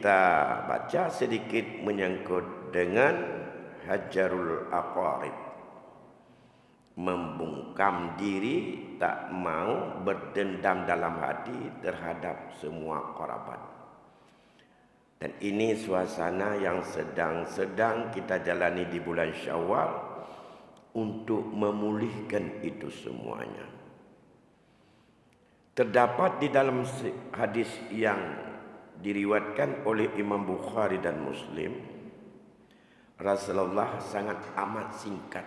kita baca sedikit menyangkut dengan hajarul aqarib, membungkam diri, tak mau berdendam dalam hati terhadap semua kerabat. Dan ini suasana yang sedang kita jalani di bulan Syawal untuk memulihkan itu semuanya. Terdapat di dalam hadis yang diriwayatkan oleh Imam Bukhari dan Muslim, Rasulullah sangat amat singkat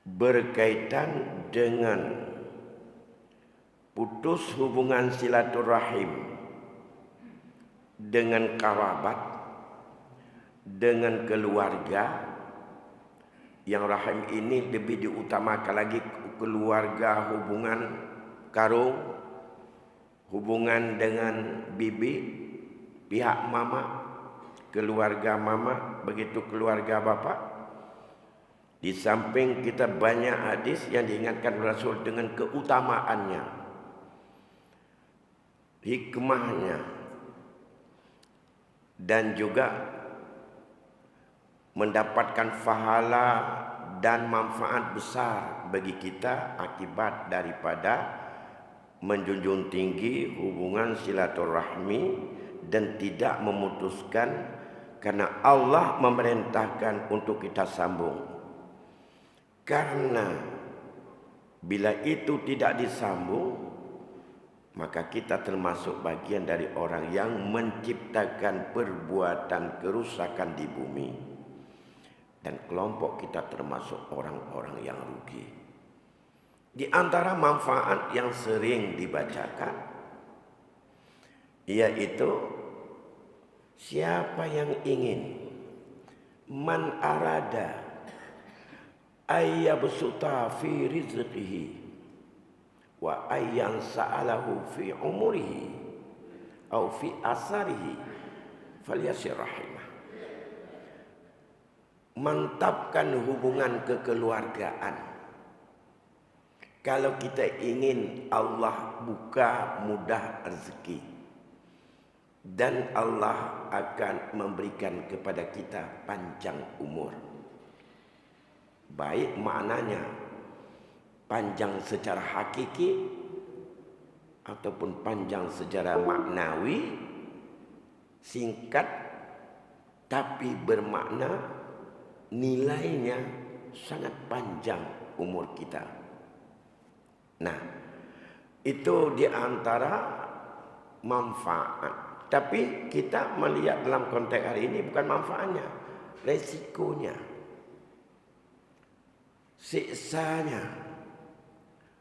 berkaitan dengan putus hubungan silaturahim dengan kerabat, dengan keluarga. Yang rahim ini lebih diutamakan lagi keluarga, hubungan karung, hubungan dengan bibi, pihak mama, keluarga mama, begitu keluarga bapa. Di samping kita banyak hadis yang diingatkan Rasul dengan keutamaannya, hikmahnya, dan juga mendapatkan pahala dan manfaat besar bagi kita akibat daripada menjunjung tinggi hubungan silaturahmi dan tidak memutuskan, karena Allah memerintahkan untuk kita sambung. Karena bila itu tidak disambung, maka kita termasuk bagian dari orang yang menciptakan perbuatan kerusakan di bumi. Dan kelompok kita termasuk orang-orang yang rugi. Di antara manfaat yang sering dibacakan, yaitu siapa yang ingin, man arada ayyabsuta fi rizqihi wa ayyan sa'alahu fi umurihi au fi asarihi falyasir rahimah. Mantapkan hubungan kekeluargaan. Kalau kita ingin Allah buka mudah rezeki, dan Allah akan memberikan kepada kita panjang umur. Baik maknanya panjang secara hakiki ataupun panjang secara maknawi, singkat tapi bermakna nilainya sangat panjang umur kita. Nah, itu di antara manfaat. Tapi kita melihat dalam konteks hari ini bukan manfaatnya, resikonya, siksanya,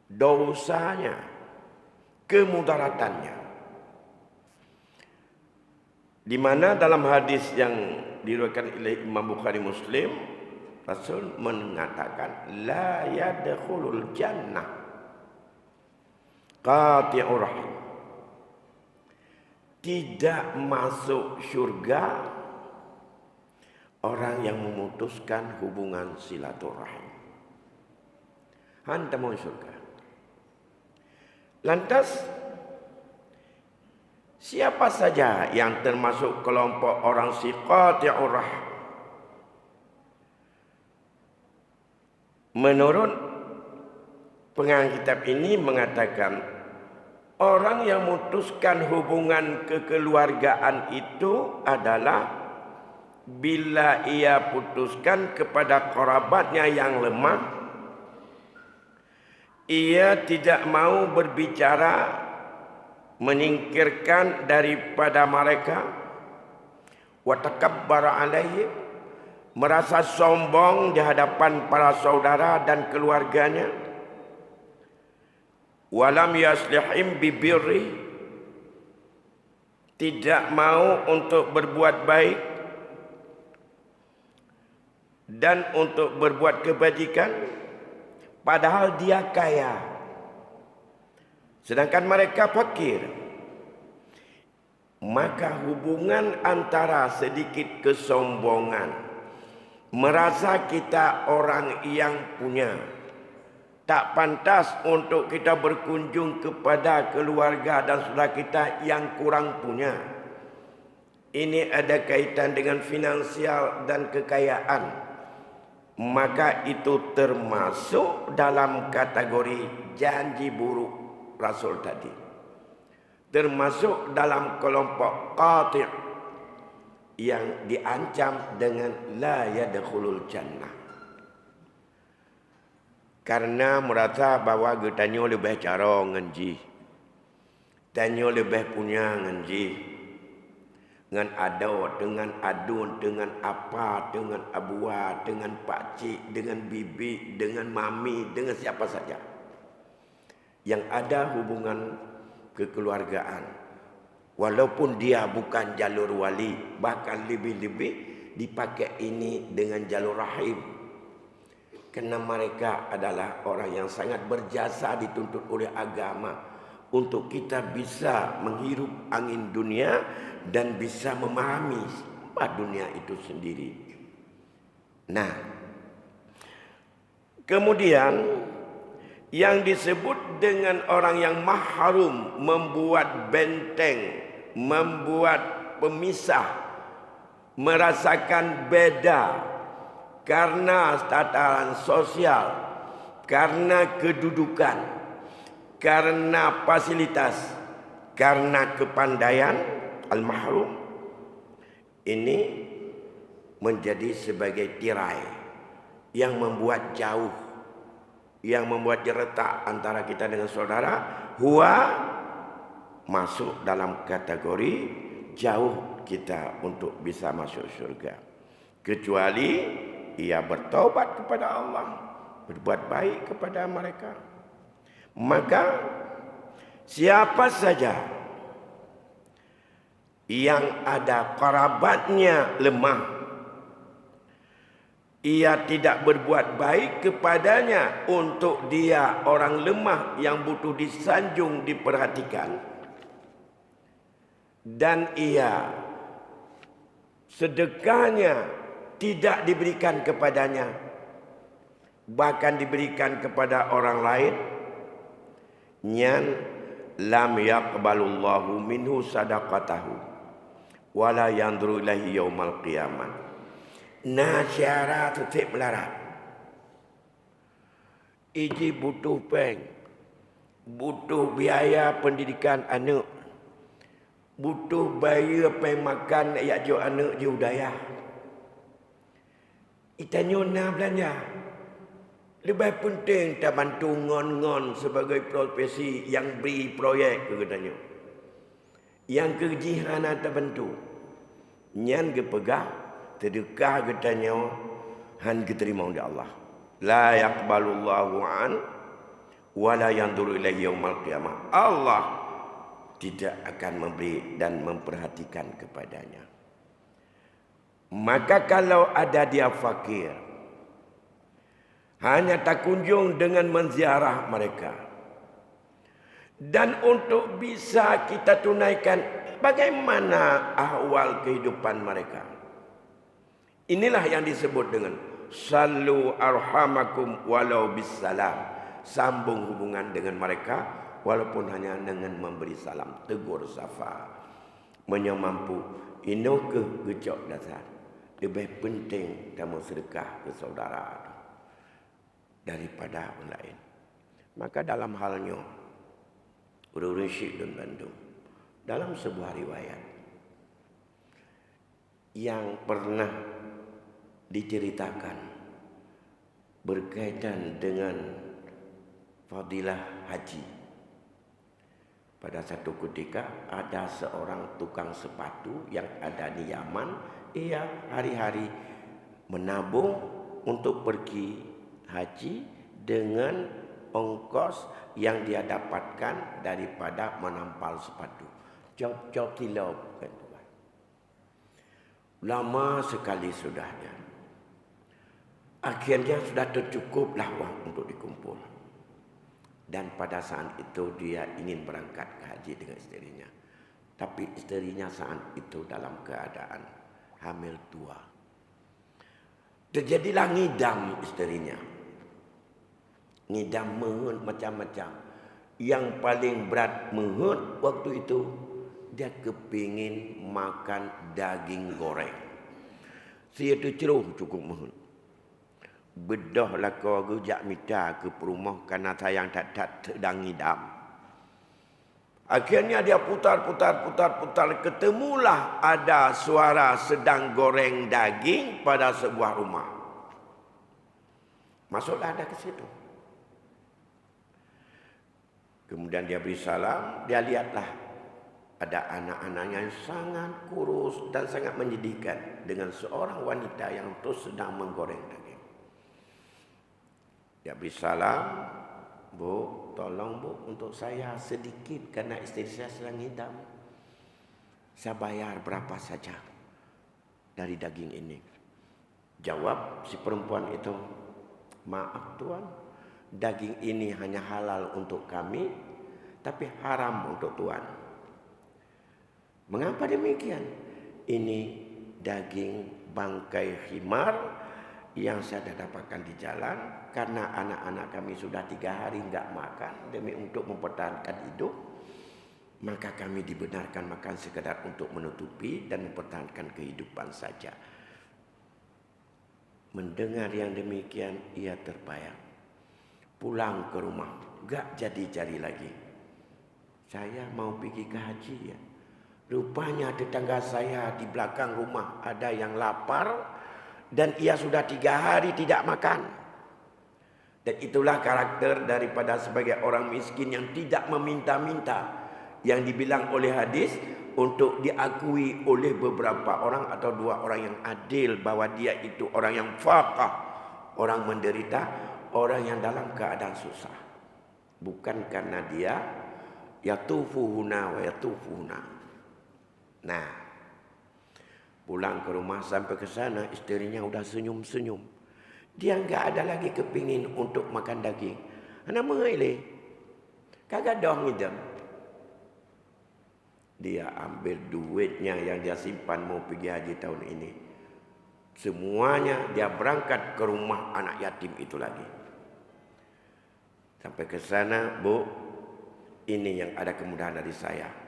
dosanya, kemudaratannya. Di mana dalam hadis yang diriwayatkan oleh Imam Bukhari Muslim, Rasul mengatakan la yadkhulul jannah qati'ur rahim. Tidak masuk syurga orang yang memutuskan hubungan silaturahim. Anda mau syurga. Lantas siapa saja yang termasuk kelompok orang si qati'ur rahim? Menurut pengarang kitab ini mengatakan, orang yang memutuskan hubungan kekeluargaan itu adalah bila ia putuskan kepada kerabatnya yang lemah, ia tidak mau berbicara, menyingkirkan daripada mereka, wa takabbara alaihim, merasa sombong di hadapan para saudara dan keluarganya, walam yaslihim bibirri, tidak mau untuk berbuat baik dan untuk berbuat kebajikan, padahal dia kaya sedangkan mereka fakir. Maka hubungan antara sedikit kesombongan, merasa kita orang yang punya, tak pantas untuk kita berkunjung kepada keluarga dan saudara kita yang kurang punya, ini ada kaitan dengan finansial dan kekayaan, maka itu termasuk dalam kategori janji buruk Rasul tadi. Termasuk dalam kelompok qati' yang diancam dengan la yadkhulul jannah. Karena merasa bahawa getanyo lebih cara ngenji. Tanyo lebih punya ngenji. Dengan ado, dengan adun, dengan apa, dengan abuah, dengan pakcik, dengan bibi, dengan mami, dengan siapa saja. Yang ada hubungan kekeluargaan. Walaupun dia bukan jalur wali, bahkan lebih-lebih dipakai ini dengan jalur rahim. Kerana mereka adalah orang yang sangat berjasa dituntut oleh agama untuk kita bisa menghirup angin dunia dan bisa memahami apa dunia itu sendiri. Nah, kemudian yang disebut dengan orang yang mahrum, membuat benteng, membuat pemisah, merasakan beda karena tataran sosial, karena kedudukan, karena fasilitas, karena kepandaian, al-mahrum ini menjadi sebagai tirai yang membuat jauh, yang membuat retak antara kita dengan saudara, huwa masuk dalam kategori jauh kita untuk bisa masuk surga. Kecuali ia bertaubat kepada Allah, berbuat baik kepada mereka. Maka siapa saja yang ada kerabatnya lemah, ia tidak berbuat baik kepadanya untuk dia orang lemah yang butuh disanjung, diperhatikan, dan ia sedekahnya tidak diberikan kepadanya, bahkan diberikan kepada orang lain, nyan lam yaqbalullahu minhu sadaqatahu wala yanzuru ilaihi yaumal qiyamah. Nasyara tetap melarat. Iji butuh peng, butuh biaya pendidikan anak, butuh bayar peng makan ayat jo anak je udaya. Itanyo na belanja. Lebih penting tak bantu ngon-ngon sebagai profesi yang beri proyek ke katanya. Yang kejihan tak bantu. Nyan ke pegah sedekah katanya han diterima oleh Allah. La yaqbalullahu an wa la yanzuru ilaihi yaumal qiyamah. Allah tidak akan memberi dan memperhatikan kepadanya. Maka kalau ada dia fakir, hanya tak kunjung dengan menziarah mereka. Dan untuk bisa kita tunaikan bagaimana ahwal kehidupan mereka. Inilah yang disebut dengan sallu arhamakum walau bisalam. Sambung hubungan dengan mereka walaupun hanya dengan memberi salam, tegur sapa. Menyamampu ino ke gejok dasar. Lebih penting kamu sedekah ke saudara daripada orang lain. Maka dalam halnya Urus Syekh dan Bandung, dalam sebuah riwayat yang pernah diceritakan berkaitan dengan fadilah haji. Pada satu ketika ada seorang tukang sepatu yang ada di Yaman. Ia hari-hari menabung untuk pergi haji dengan ongkos yang dia dapatkan daripada menampal sepatu. Job-job kilau bukan tuan. Lama sekali sudahnya. Akhirnya sudah tercukuplah uang untuk dikumpul. Dan pada saat itu dia ingin berangkat ke haji dengan isterinya. Tapi isterinya saat itu dalam keadaan hamil tua. Terjadilah ngidam isterinya. Ngidam menghut macam-macam. Yang paling berat menghut waktu itu dia kepingin makan daging goreng. Saya tu ceruh cukup mahal. Bedah lah kau rujak minta ke perumah kerana sayang tak sedang ngidam. Akhirnya dia putar. Ketemulah ada suara sedang goreng daging pada sebuah rumah. Masuklah ada ke situ. Kemudian dia beri salam, dia lihatlah ada anak-anaknya yang sangat kurus dan sangat menyedihkan dengan seorang wanita yang terus sedang menggoreng daging. Dia beri salam, Bu, tolong Bu untuk saya sedikit karena istri saya sedang hidam. Saya bayar berapa saja dari daging ini. Jawab si perempuan itu, maaf Tuan, daging ini hanya halal untuk kami, tapi haram untuk Tuan. Mengapa demikian? Ini daging bangkai khimar yang saya dah dapatkan di jalan karena anak-anak kami sudah 3 hari enggak makan demi untuk mempertahankan hidup. Maka kami dibenarkan makan sekadar untuk menutupi dan mempertahankan kehidupan saja. Mendengar yang demikian, ia terbayang. Pulang ke rumah, enggak jadi lagi. Saya mau pergi ke haji ya. Rupanya tetangga saya di belakang rumah ada yang lapar dan ia sudah 3 hari tidak makan. Dan itulah karakter daripada sebagai orang miskin yang tidak meminta-minta. Yang dibilang oleh hadis untuk diakui oleh beberapa orang atau 2 orang yang adil bahwa dia itu orang yang faqah, orang menderita, orang yang dalam keadaan susah. Bukan karena dia yatufuhuna wa yatufuhuna. Nah, pulang ke rumah sampai ke sana isterinya udah senyum-senyum. Dia enggak ada lagi kepingin untuk makan daging. Ana mengelih. Kagak dong ngidam. Dia ambil duitnya yang dia simpan mau pergi haji tahun ini. Semuanya dia berangkat ke rumah anak yatim itu lagi. Sampai ke sana, Bu, ini yang ada kemudahan dari saya.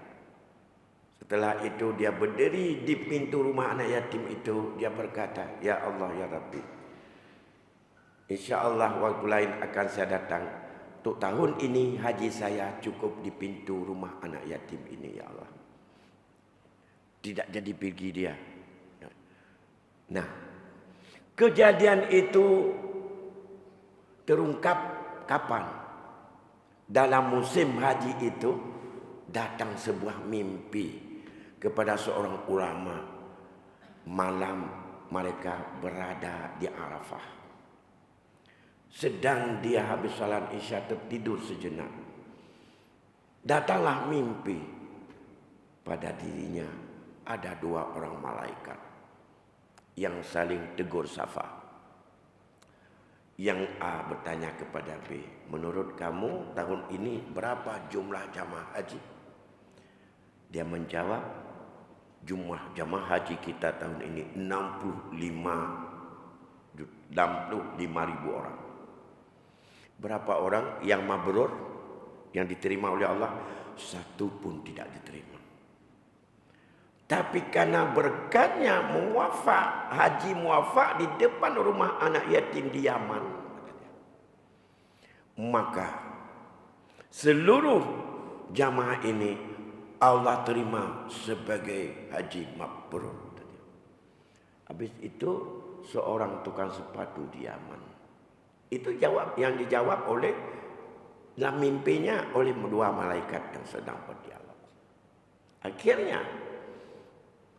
Setelah itu dia berdiri di pintu rumah anak yatim itu. Dia berkata, Ya Allah, Ya Rabbi, InsyaAllah waktu lain akan saya datang. Untuk tahun ini haji saya cukup di pintu rumah anak yatim ini, Ya Allah. Tidak jadi pergi dia. Nah, kejadian itu terungkap kapan? Dalam musim haji itu datang sebuah mimpi kepada seorang ulama. Malam mereka berada di Arafah. Sedang dia habis salat Isya tertidur sejenak. Datanglah mimpi. Pada dirinya ada 2 orang malaikat yang saling tegur sapa. Yang A bertanya kepada B, menurut kamu tahun ini berapa jumlah jamaah haji? Dia menjawab, jumlah jamaah haji kita tahun ini 65.000 orang. Berapa orang yang mabrur, yang diterima oleh Allah? 1 pun tidak diterima. Tapi karena berkatnya muwafaq, haji muwafaq di depan rumah anak yatim di Yaman, maka seluruh jamaah ini Allah terima sebagai haji mabrur. Habis itu seorang tukang sepatu di Yaman. Itu jawab yang dijawab oleh dalam mimpinya oleh 2 malaikat yang sedang berdialog. Akhirnya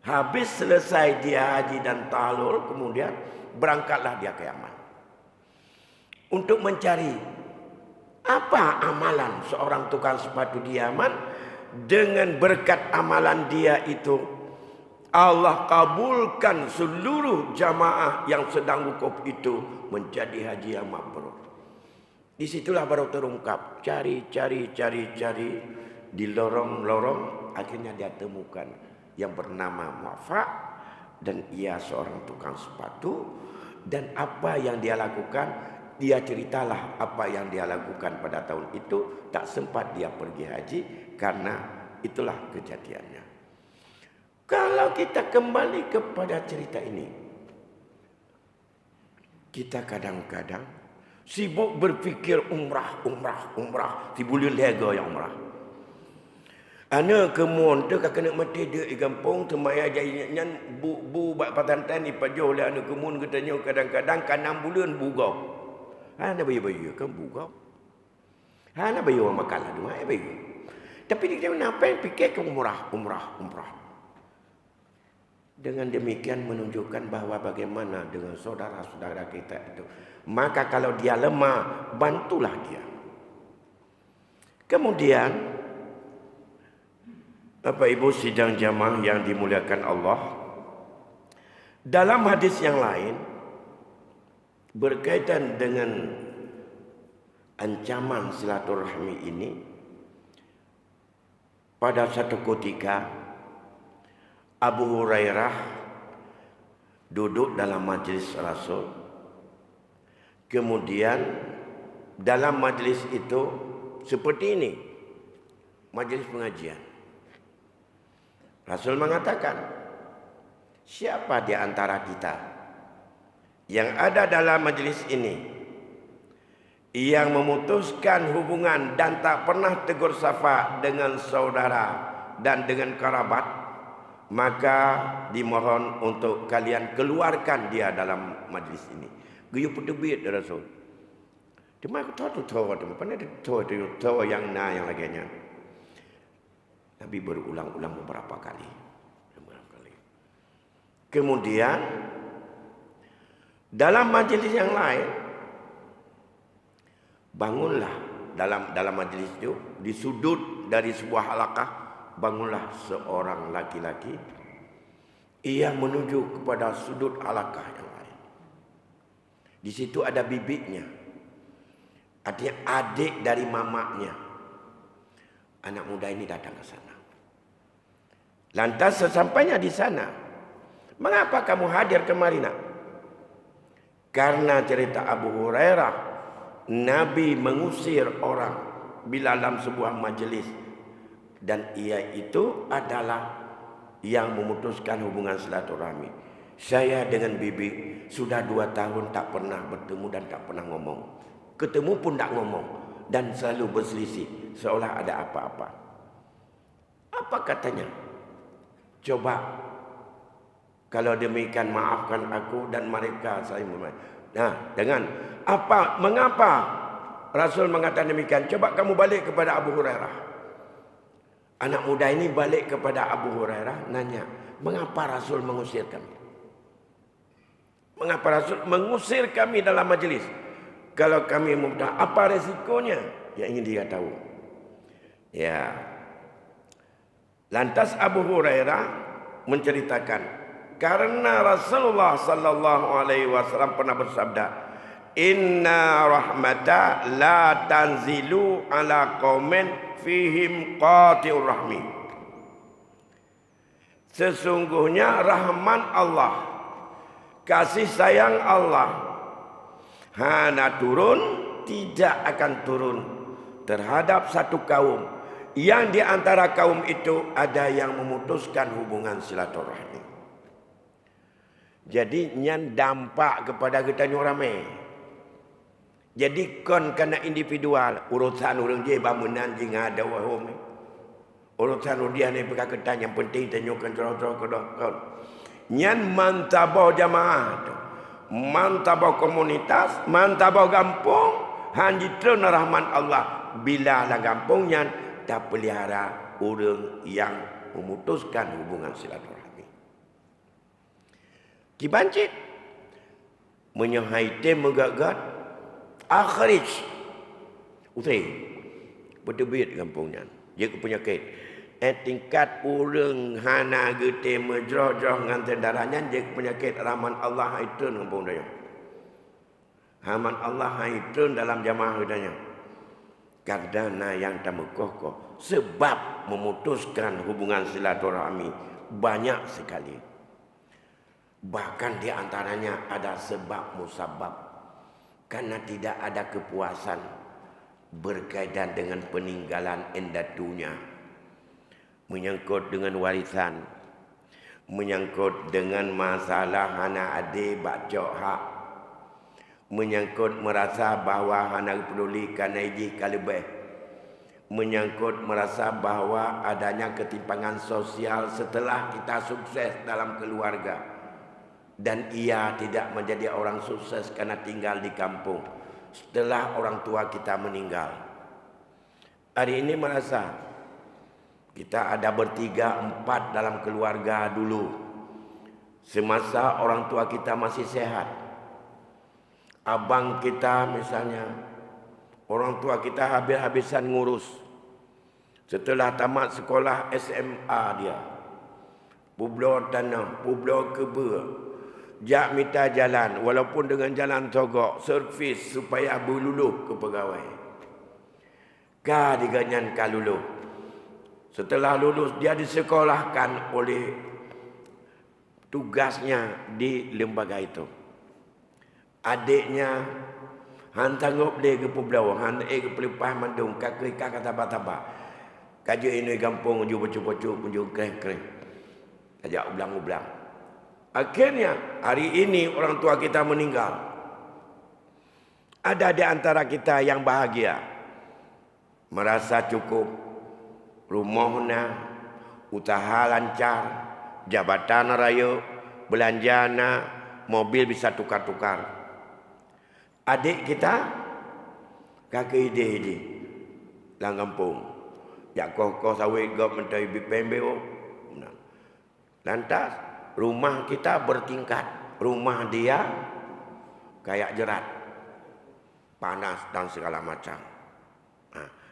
habis selesai dia haji dan tahlul, kemudian berangkatlah dia ke Yaman untuk mencari apa amalan seorang tukang sepatu di Yaman. Dengan berkat amalan dia itu, Allah kabulkan seluruh jamaah yang sedang wukuf itu menjadi haji yang mabrur. Disitulah baru terungkap, cari di lorong-lorong, akhirnya dia temukan yang bernama Muwafaq, dan ia seorang tukang sepatu. Dan apa yang dia lakukan, dia ceritalah apa yang dia lakukan pada tahun itu. Tak sempat dia pergi haji karena itulah kejadiannya. Kalau kita kembali kepada cerita ini, kita kadang-kadang sibuk berfikir umrah. Si bulan lega yang umrah. Ana kemun tu kena mati dia di kampung temaya jadinya bu bak patantan ni pajo le ana kemun katanya kadang-kadang kan 6 bulan bugau. Ana bayu kan bugau. Ana bayu makan lah dua bayu. Tapi dia kenapa fikir ke umrah. Dengan demikian menunjukkan bahawa bagaimana dengan saudara-saudara kita itu. Maka kalau dia lemah, bantulah dia. Kemudian Bapak Ibu sidang jamaah yang dimuliakan Allah, dalam hadis yang lain berkaitan dengan ancaman silaturahmi ini, pada satu ketika Abu Hurairah duduk dalam majlis Rasul. Kemudian dalam majlis itu seperti ini, majlis pengajian. Rasul mengatakan, siapa di antara kita yang ada dalam majlis ini yang memutuskan hubungan dan tak pernah tegur sapa dengan saudara dan dengan kerabat, maka dimohon untuk kalian keluarkan dia dalam majlis ini. Guyu pedebit Rasul. Cuma aku tahu mana tahu yang yang laginya. Nabi berulang-ulang beberapa kali. Kemudian dalam majlis yang lain, bangunlah dalam majlis itu di sudut dari sebuah halaqah, bangunlah seorang laki-laki. Ia menuju kepada sudut halaqah yang lain. Di situ ada bibiknya, artinya adik dari mamaknya. Anak muda ini datang ke sana. Lantas sesampainya di sana, mengapa kamu hadir kemari nak? Karena cerita Abu Hurairah, Nabi mengusir orang bila dalam sebuah majlis, dan ia itu adalah yang memutuskan hubungan silaturahmi. Saya dengan bibi sudah 2 tahun tak pernah bertemu dan tak pernah ngomong. Ketemu pun tak ngomong dan selalu berselisih seolah ada apa-apa. Apa katanya? Coba kalau demikian maafkan aku dan mereka saya memaafkan. Nah, dengan apa? Mengapa Rasul mengatakan demikian? Coba kamu balik kepada Abu Hurairah. Anak muda ini balik kepada Abu Hurairah nanya, mengapa Rasul mengusir kami? Mengapa Rasul mengusir kami dalam majlis? Kalau kami mudah, apa resikonya? Yang ingin dia tahu. Ya. Lantas Abu Hurairah menceritakan, karena Rasulullah sallallahu alaihi wasallam pernah bersabda, "Inna rahmata la tanzilu ala qaumin fihim qati'ur rahmi." Sesungguhnya rahman Allah, kasih sayang Allah hana turun, tidak akan turun terhadap satu kaum yang di antara kaum itu ada yang memutuskan hubungan silaturahmi. Jadi nyan dampak kepada kita ni ramai. Jadi kon kena individual, urusan orang je bangunan je ngada wahum. Urusan dia ni perkara ketan yang penting tanyakan terus kon. Nyan mantabau jamaah tu. Mantabau komunitas, mantabau kampung, hanjitun rahman Allah bila la kampung nyan tak pelihara orang yang memutuskan hubungan silaturahmi. Kibancit menyahai tem megagat akhrij utai berdebit kampungnya dia penyakit tingkat orang hana gete menjroh-jroh ngan tendaranya dia penyakit rahman Allah haitun kampung dia rahman Allah haitun dalam jamaah dia karena yang tak kokoh sebab memutuskan hubungan silaturahmi banyak sekali. Bahkan di antaranya ada sebab musabab. Karena tidak ada kepuasan berkaitan dengan peninggalan endat dunia. Menyangkut dengan warisan. menyangkut dengan masalah anak adik bacok hak, menyangkut merasa bahawa anak pedulikan iji kalebeh, menyangkut merasa bahawa adanya ketimpangan sosial setelah kita sukses dalam keluarga dan ia tidak menjadi orang sukses karena tinggal di kampung setelah orang tua kita meninggal. Hari ini merasa kita ada bertiga, empat dalam keluarga dulu. Semasa orang tua kita masih sehat. Abang kita misalnya, orang tua kita habis-habisan ngurus. Setelah tamat sekolah SMA dia, publo tanah, publo keba, jak minta jalan, walaupun dengan jalan togok, servis supaya berluluh ke pegawai. Ka diganyan ka luluh. Setelah lulus dia disekolahkan oleh tugasnya di lembaga itu. Adiknya han tanggup dia ke pulau, han ke pelepah mandung, kakek kakak taba-taba. Kaji ini kampung ju baju-baju ju keren-keren. Ajak ulang-ulang. Akhirnya hari ini orang tua kita meninggal. Ada di antara kita yang bahagia, merasa cukup. Rumahnya, usaha lancar, jabatan raya, belanjana, mobil bisa tukar-tukar. Adik kita, kakek ide lang kampung. Jak kau sawit gop mentai bipembeo. Lantas, rumah kita bertingkat. Rumah dia kayak jerat. Panas dan segala macam.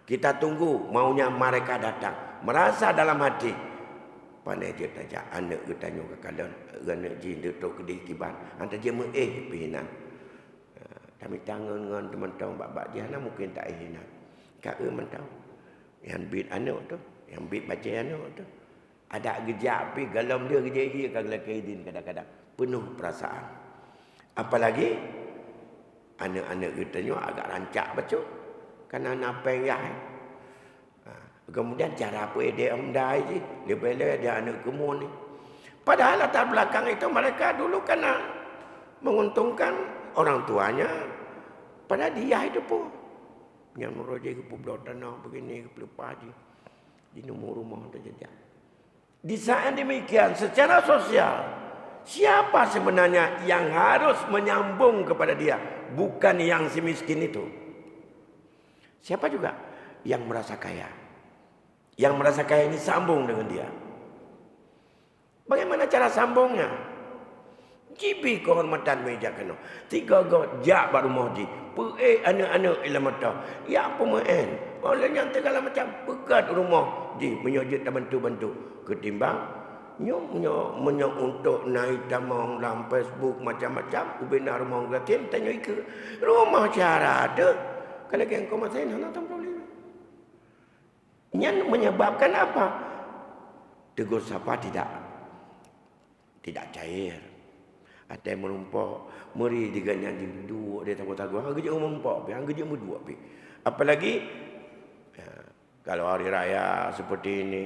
Kita tunggu maunya mereka datang. Merasa dalam hati. Pandai dia tajak anak ke tanya ke kalan. Anak jin dia tok kedih kiban. Antara dia pihinan. Kami tangan dengan teman-teman bak-bak dia mungkin tak hinan. Kak mentau. Yang bit anak tu. Yang bit baca anak tu. Ada gejak api. Galam dia gejak-gejak. Kagak kaidin kadang-kadang. Penuh perasaan. Apalagi. Anak-anak kita agak rancak betul. Karena apa yang kemudian cara apa dia omdai je. Dia bela dia anak kemun ni. Padahal latar belakang itu mereka dulu kena menguntungkan orang tuanya. Padahal dia itu pun. Yang meroja ke pulau tanah begini ke pelepah je. Di nomor rumah terjejak. Di saat demikian secara sosial. Siapa sebenarnya yang harus menyambung kepada dia. Bukan yang si miskin itu. Siapa juga yang merasa kaya. Yang merasa kaya ini sambung dengan dia. Bagaimana cara sambungnya? Jibi kehormatan meja kena. Tiga god jak baru mohdi. Anak-anak ilah mata. Ya pemain. Oleh yang segala macam pekat rumah. Di menyojit dan bantu-bantu. Ketimbang nyok untuk naik tamang dalam Facebook macam-macam. Ubina rumah gratis. Tanya ke rumah cara ada. Kalau yang kau masih nak tak boleh. Yang menyebabkan apa? Tegur sapa tidak cair. Ada yang menumpuk, meri diganyan di dua dia tahu-tahu. Hang kerja menumpuk, hang kerja berdua. Apalagi kalau hari raya seperti ini,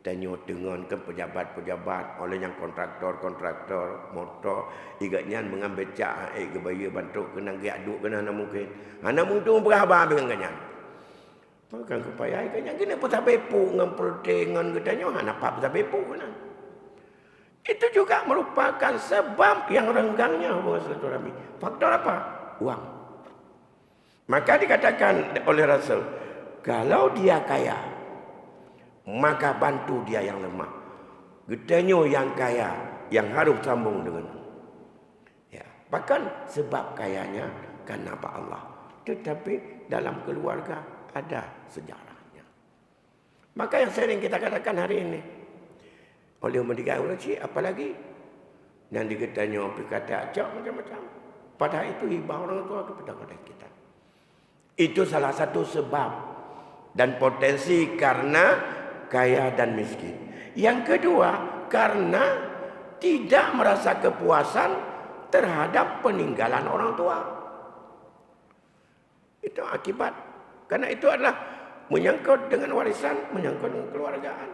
tanya dengan ke pejabat-pejabat oleh yang kontraktor motor igatnya mengambil cak ke bayi bantu kena giaduk kena mungkin anak mungkin berapa dengan ganyan makan kepayai ganyan kena putar bepu dengan pertengan katanya anak apa putar bepu kena itu juga merupakan sebab yang renggangnya hubungan silaturahmi. Faktor apa? Uang. Maka dikatakan oleh Rasul kalau dia kaya maka bantu dia yang lemah. Getanyo yang kaya yang harus sambung dengan. Ya, bahkan sebab kayanya karena apa Allah. Tetapi dalam keluarga ada sejarahnya. Maka yang sering kita katakan hari ini oleh mendigai ulasi apalagi yang digetanyo berkata acak macam-macam. Padahal itu hibah orang tua kepada kita. Itu salah satu sebab dan potensi karena kaya dan miskin. Yang kedua, karena tidak merasa kepuasan terhadap peninggalan orang tua. Itu akibat. Karena itu adalah menyangkut dengan warisan, menyangkut dengan keluargaan.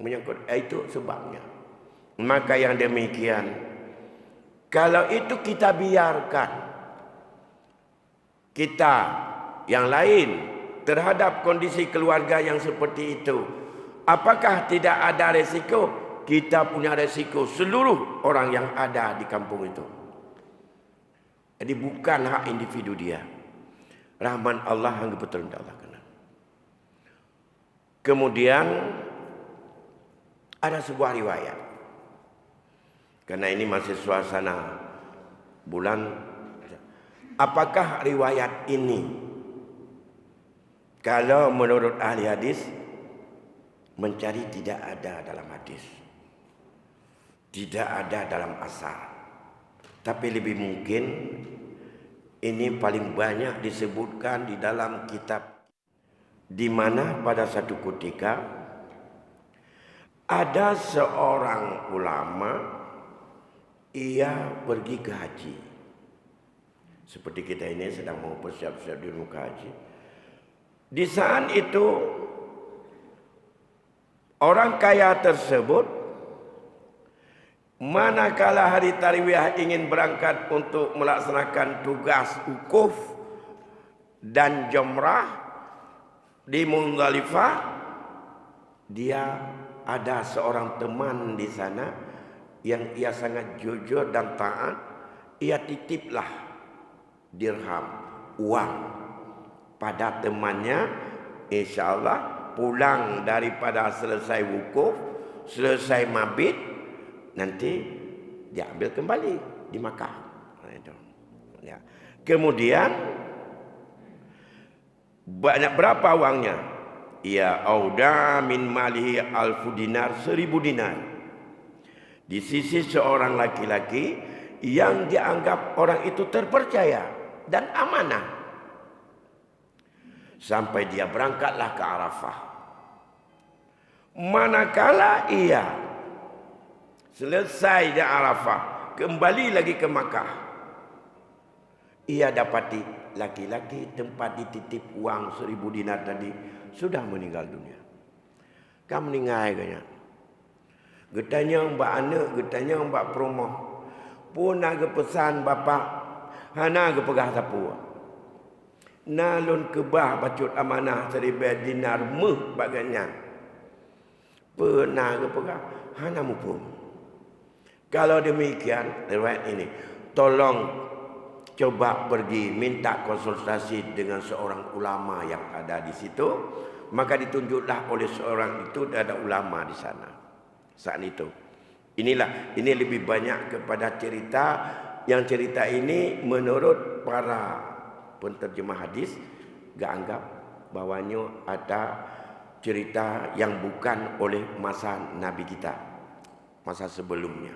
Menyangkut itu sebabnya. Maka yang demikian, kalau itu kita biarkan, kita yang lain terhadap kondisi keluarga yang seperti itu, apakah tidak ada resiko? Kita punya resiko seluruh orang yang ada di kampung itu. Jadi bukan hak individu dia. Rahman Allah yang betul Allah kena. Kemudian ada sebuah riwayat. Karena ini masih suasana bulan. Apakah riwayat ini, kalau menurut ahli hadis, mencari tidak ada dalam hadis, tidak ada dalam asar, tapi lebih mungkin ini paling banyak disebutkan di dalam kitab, di mana pada satu ketika ada seorang ulama, ia pergi ke haji. Seperti kita ini sedang mau bersiap-siap di muka haji. Di saat itu orang kaya tersebut, manakala hari tarwiyah ingin berangkat untuk melaksanakan tugas wukuf dan jumrah di Muzdalifah, dia ada seorang teman di sana yang ia sangat jujur dan taat. Ia titiplah dirham, uang pada temannya, insyaallah pulang daripada selesai wukuf, selesai mabit, nanti dia ambil kembali di Makkah. Ya. Kemudian banyak berapa uangnya? Ia auda min malihi alfu dinar, 1000 dinar. Di sisi seorang laki-laki yang dianggap orang itu terpercaya dan amanah. Sampai dia berangkatlah ke Arafah. Manakala ia selesai di Arafah, kembali lagi ke Makkah, ia dapati laki-laki tempat dititip uang 1000 dinar tadi sudah meninggal dunia. Kamu meninggal kayaknya. Getanya mbak anak, getanya mbak promoh. Pun nak pesan bapak, hana ke pegah sapu. Nalun kebah bacut amanah 1000 dinar meh baganya. Pernah ke pegah, hana mupun. Kalau demikian, riwayat ini, tolong coba pergi minta konsultasi dengan seorang ulama yang ada di situ. Maka ditunjuklah oleh seorang itu, ada ulama di sana saat itu. Inilah, ini lebih banyak kepada cerita, yang cerita ini menurut para penterjemah hadis gak anggap bahwanya ada cerita yang bukan oleh masa Nabi kita, masa sebelumnya.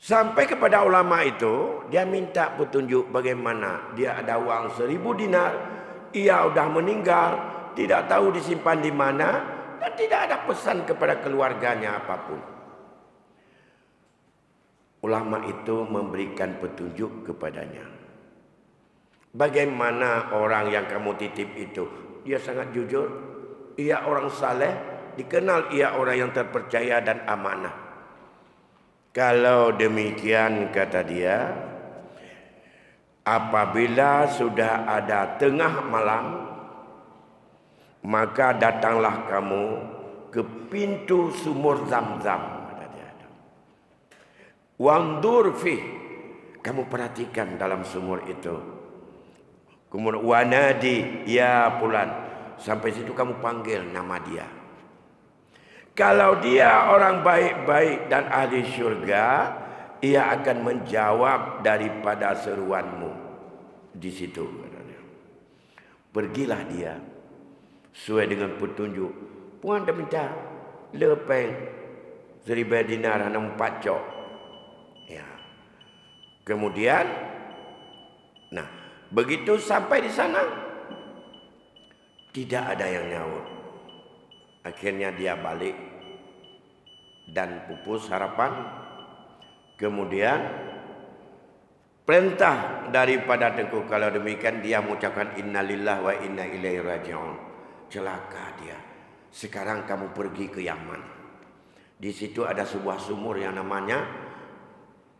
Sampai kepada ulama itu, dia minta petunjuk bagaimana dia ada uang 1000 dinar, ia sudah meninggal, tidak tahu disimpan di mana, dan tidak ada pesan kepada keluarganya apapun. Ulama itu memberikan petunjuk kepadanya. Bagaimana orang yang kamu titip itu? Dia sangat jujur, ia orang saleh, dikenal ia orang yang terpercaya dan amanah. Kalau demikian, kata dia, apabila sudah ada tengah malam, maka datanglah kamu ke pintu sumur Zam-Zam. Wandur fi, kamu perhatikan dalam sumur itu. Kemudian wanadi ya fulan, sampai situ kamu panggil nama dia. Kalau dia orang baik-baik dan ahli syurga, ia akan menjawab daripada seruanmu di situ. Pergilah dia sesuai dengan petunjuk. Puan dah minta lepeng 1000 dinar 4 cok. Ya. Kemudian, nah, begitu sampai di sana, tidak ada yang nyaut. Akhirnya dia balik dan pupus harapan. Kemudian perintah daripada tengku, kalau demikian dia mengucapkan innalillah wa inna ilaihi raji'un. Celaka dia. Sekarang kamu pergi ke Yaman. Di situ ada sebuah sumur yang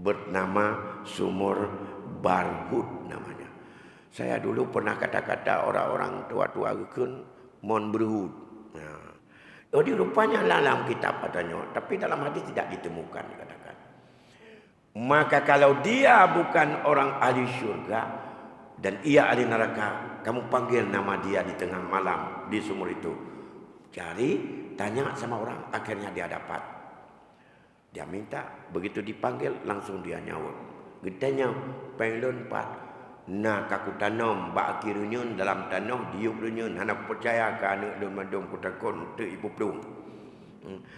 bernama Sumur Barhut namanya. Saya dulu pernah kata-kata orang-orang tua-tua rukun mon berhut. Oh, di rupanya dalam kitab katanya, tapi dalam hadis tidak ditemukan dikatakan. Maka kalau dia bukan orang ahli syurga dan ia ahli neraka, kamu panggil nama dia di tengah malam di sumur itu. Cari, tanya sama orang, akhirnya dia dapat. Dia minta, begitu dipanggil langsung dia nyaut. Getanya penglun pat. Nah, kaku tanam bak kirunyun dalam tanah diuk runyun hana percaya ka anak don madom ku takon te ibu plung.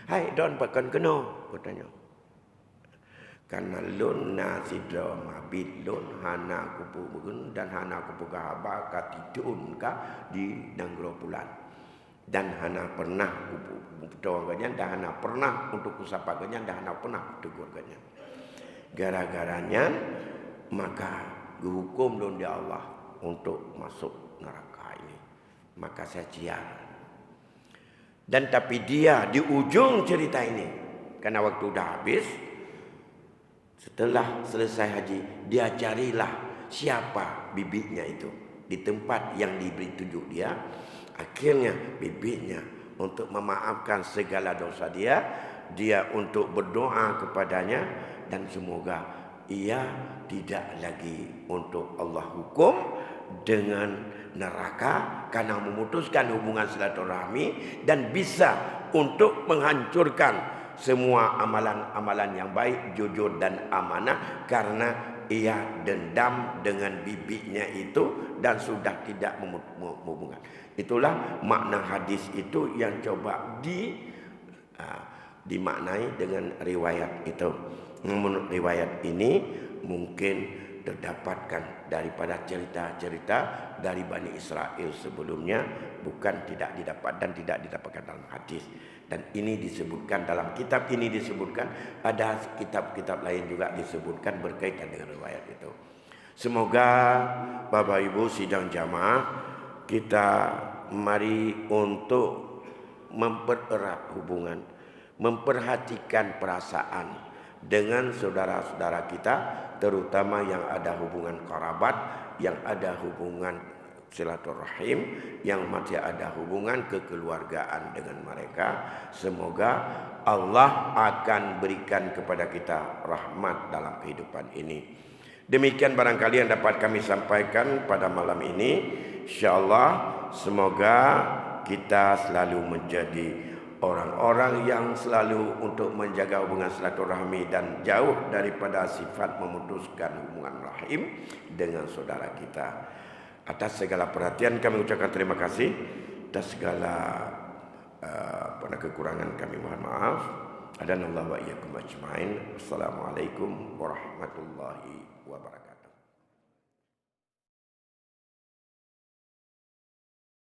Hai don pakan kena katanya. Karena lun nasidra mabit lun hana kupu begun dan hana kupu gahaba katidun ka di nanggro bulan. Dan hana pernah kupu tawaganya dan hana pernah untuk kusapaganya dan hana pernah tegurnya. Gara-garanya maka dihukum oleh Allah untuk masuk neraka ini. Maka saya ciar. Dan tapi dia di ujung cerita ini, karena waktu dah habis, setelah selesai haji, dia carilah siapa bibitnya itu di tempat yang diberi tunjuk dia. Akhirnya bibitnya untuk memaafkan segala dosa dia untuk berdoa kepadanya dan semoga ia tidak lagi untuk Allah hukum dengan neraka karena memutuskan hubungan silaturahmi dan bisa untuk menghancurkan semua amalan-amalan yang baik, jujur dan amanah karena ia dendam dengan bibinya itu dan sudah tidak menghubungkan. Itulah makna hadis itu yang coba dimaknai dengan riwayat itu. Menurut riwayat ini mungkin terdapatkan daripada cerita-cerita dari Bani Israel sebelumnya, bukan tidak didapat dan tidak didapatkan dalam hadis. Dan ini disebutkan dalam kitab ini disebutkan, ada kitab-kitab lain juga disebutkan berkaitan dengan riwayat itu. Semoga Bapak Ibu sidang jamaah kita mari untuk mempererat hubungan, memperhatikan perasaan dengan saudara-saudara kita, terutama yang ada hubungan kerabat, yang ada hubungan silaturahim, yang masih ada hubungan kekeluargaan dengan mereka. Semoga Allah akan berikan kepada kita rahmat dalam kehidupan ini. Demikian barangkali yang dapat kami sampaikan pada malam ini. InsyaAllah semoga kita selalu menjadi orang-orang yang selalu untuk menjaga hubungan silaturahmi dan jauh daripada sifat memutuskan hubungan rahim dengan saudara kita. Atas segala perhatian kami ucapkan terima kasih. Atas segala pada kekurangan kami mohon maaf. Adanallahu wa iyyakum ajmain. Wassalamualaikum warahmatullahi wabarakatuh.